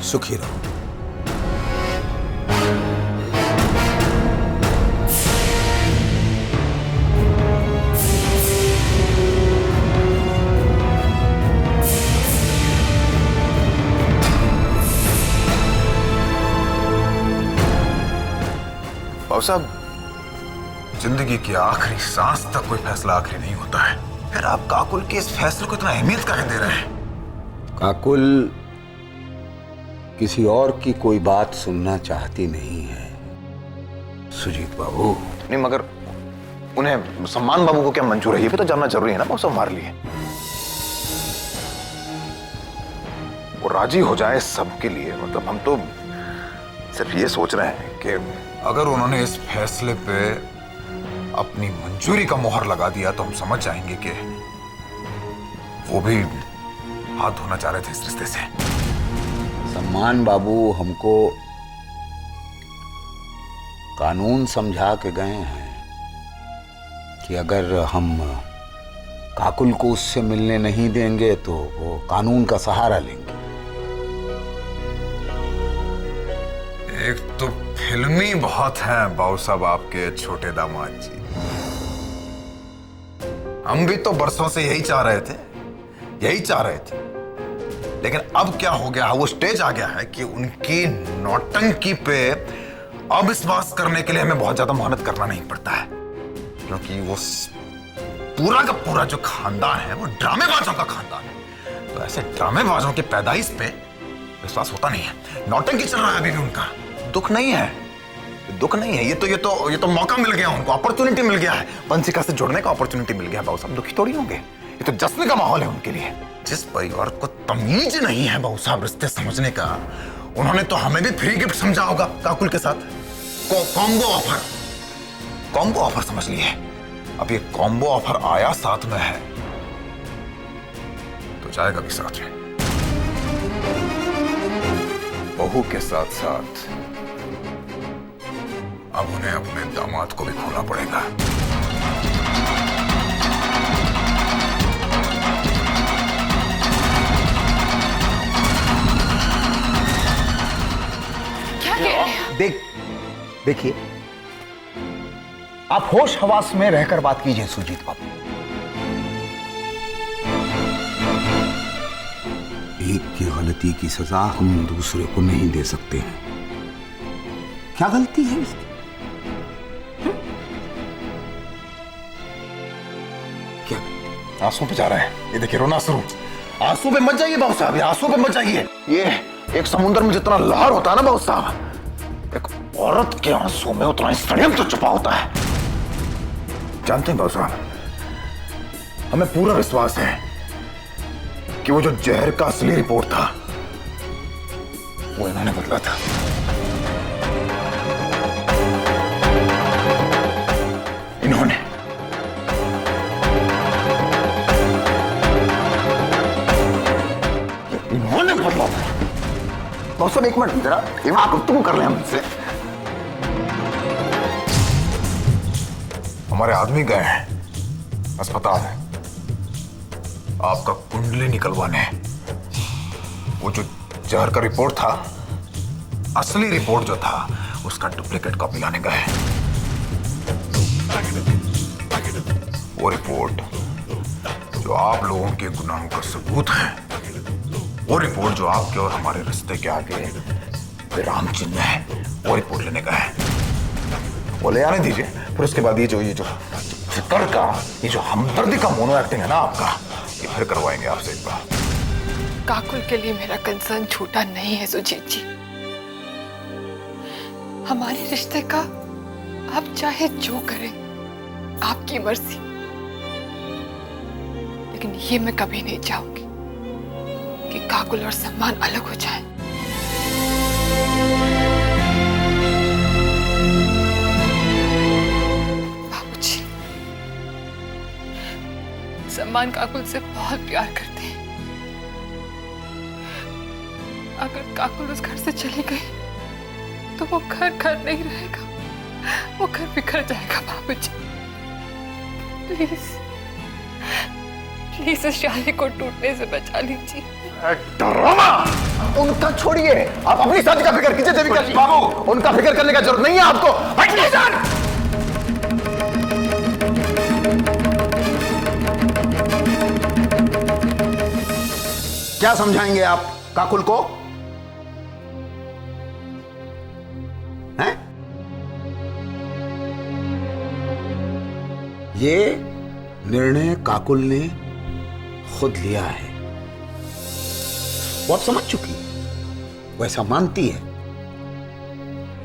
सुखी रहो। बाबू साहब, जिंदगी की आखिरी सांस तक कोई फैसला आखिरी नहीं होता है, फिर आप काकुल के इस फैसले को इतना अहमियत काहे दे रहे हैं? काकुल किसी और की कोई बात सुनना चाहती नहीं है सुजीत बाबू। नहीं, मगर उन्हें सम्मान बाबू को क्या मंजूर है, ये भी तो जानना जरूरी है ना बाबू साहब हमारे लिए। वो राजी हो जाए सबके लिए, मतलब हम तो सिर्फ ये सोच रहे हैं कि अगर उन्होंने इस फैसले पे अपनी मंजूरी का मोहर लगा दिया तो हम समझ जाएंगे कि वो भी हाथ धोना चाह रहे थे इस रिश्ते से। सम्मान बाबू हमको कानून समझा के गए हैं कि अगर हम काकुल को उससे मिलने नहीं देंगे तो वो कानून का सहारा लेंगे। एक तो फिल्मी बहुत हैं बाबू साहब आपके छोटे दामाद जी। हम भी तो बरसों से यही चाह रहे थे, लेकिन अब क्या हो गया, वो स्टेज आ गया है कि उनकी नौटंकी पे अविश्वास करने के लिए हमें बहुत ज्यादा मेहनत करना नहीं पड़ता है, क्योंकि वो पूरा का पूरा जो खानदान है वो ड्रामेबाजों का खानदान है। तो ऐसे ड्रामेबाजों की पैदाइश पे विश्वास होता नहीं है। नौटंकी चल रहा है अभी भी उनका। दुख नहीं है, ये तो मौका मिल गया उनको, अपॉर्चुनिटी मिल गया है, वंशिका से जुड़ने का अपॉर्चुनिटी मिल गया। बाबू साहब दुखी थोड़ी होंगे, ये तो जश्न का माहौल है उनके लिए। जिस परिवार को तमीज नहीं है बाबू साहब रिश्ते समझने का, उन्होंने तो हमें भी फ्री गिफ्ट समझा होगा काकुल के साथ। कॉम्बो ऑफर समझ लिए। अब ये कॉम्बो ऑफर आया साथ में है तो जाएगा भी साथ में। बहू के साथ साथ अब उन्हें अपने दामाद को भी खोना पड़ेगा। देखिए, आप होश हवास में रहकर बात कीजिए सुजीत बाबू। एक की गलती की सजा हम दूसरे को नहीं दे सकते हैं। क्या गलती है इसकी? क्या आंसू पे जा रहा है, ये देखिए रोना शुरू। आंसू पे मत जाइए बाबू साहब, आंसू पे मत जाइए। ये एक समुद्र में जितना लहर होता है ना बाबू साहब, एक औरत के आंसू में उतना षड्यंत्र तो छुपा होता है। जानते हैं बाबू साहब, हमें पूरा विश्वास है कि वो जो जहर का असली रिपोर्ट था वो इन्होंने बदला था। इन्होंने बदला था। बाबू साहब एक मिनट, जरा दिमाग तुम कर ले हमसे। हमारे आदमी गए हैं अस्पताल, आपका कुंडली निकलवाने। वो जो जहर का रिपोर्ट था, असली रिपोर्ट जो था, उसका डुप्लीकेट कॉपी लाने गए। वो रिपोर्ट जो आप लोगों के गुनाहों का सबूत है, वो रिपोर्ट जो आपके और हमारे रिश्ते के आगे विराम चिन्ह है, वो रिपोर्ट लेने गए। वो ले आने दीजिए, फिर उसके बाद ये जो फिक्र का, ये जो हमदर्दी का मोनो एक्टिंग है ना आपका, ये फिर करवाएंगे आपसे एक बार। काकुल के लिए मेरा कंसर्न छोटा नहीं है सुजीत जी। हमारे रिश्ते का आप चाहे जो करें, आपकी मर्जी, लेकिन ये मैं कभी नहीं चाहूंगी कि काकुल और सम्मान अलग हो जाए। बाबूजी, सम्मान काकुल से बहुत प्यार करते हैं। अगर काकुल उस घर से चली गई तो वो घर घर नहीं रहेगा, वो घर बिखर जाएगा। बाबूजी प्लीज प्लीज इस शादी को टूटने से बचा लीजिए। ड्रामा उनका छोड़िए, आप अपनी शादी का फिक्र कीजिए। देविका जी बाबू, उनका फिक्र करने का जरूरत नहीं है आपको। हटिए सर। क्या समझाएंगे आप काकुल को? हैं? ये निर्णय काकुल ने खुद लिया है। वो अब समझ चुकी है, वैसा मानती है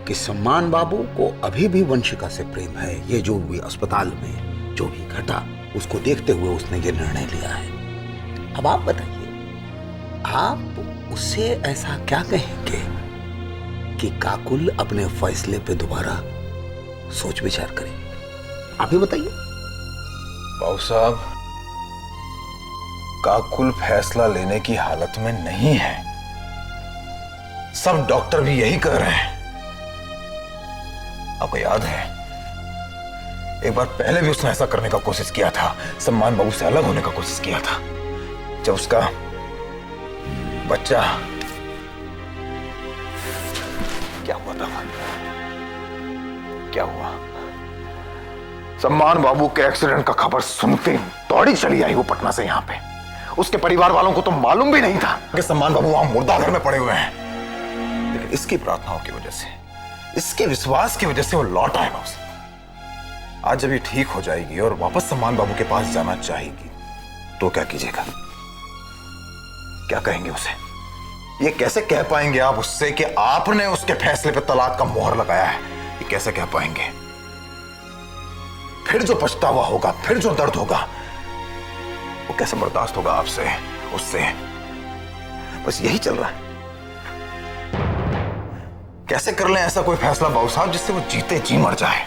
कि सम्मान बाबू को अभी भी वंशिका से प्रेम है। ये जो भी अस्पताल में जो भी घटा, उसको देखते हुए उसने ये निर्णय लिया है। अब आप बताइए, आप उससे ऐसा क्या कहेंगे कि काकुल अपने फैसले पे दोबारा सोच विचार करे? आप ही बताइए। बाबू साहब, काकुल फैसला लेने की हालत में नहीं है। सब डॉक्टर भी यही कह रहे हैं। आपको याद है, एक बार पहले भी उसने ऐसा करने का कोशिश किया था, सम्मान बाबू से अलग होने का कोशिश किया था, जब उसका बच्चा क्या हुआ था? क्या हुआ? सम्मान बाबू के एक्सीडेंट का खबर सुनते दौड़ी चली आई वो पटना से यहाँ पे। उसके परिवार वालों को तो मालूम भी नहीं था कि सम्मान बाबू वहां मुर्दा घर में पड़े हुए हैं, लेकिन इसकी प्रार्थनाओं की वजह से, इसके विश्वास की वजह से वो लौट आए बाबू। आज जब ये ठीक हो जाएगी और वापस सम्मान बाबू के पास जाना चाहेगी, तो क्या कीजिएगा? क्या कहेंगे उसे? ये कैसे कह पाएंगे आप उससे कि आपने उसके फैसले पे तलाक का मोहर लगाया है? ये कैसे कह पाएंगे? फिर जो पछतावा होगा, फिर जो दर्द होगा, वो कैसे बर्दाश्त होगा आपसे, उससे? बस यही चल रहा है। कैसे कर लें ऐसा कोई फैसला बाबू साहब जिससे वो जीते जी मर जाए?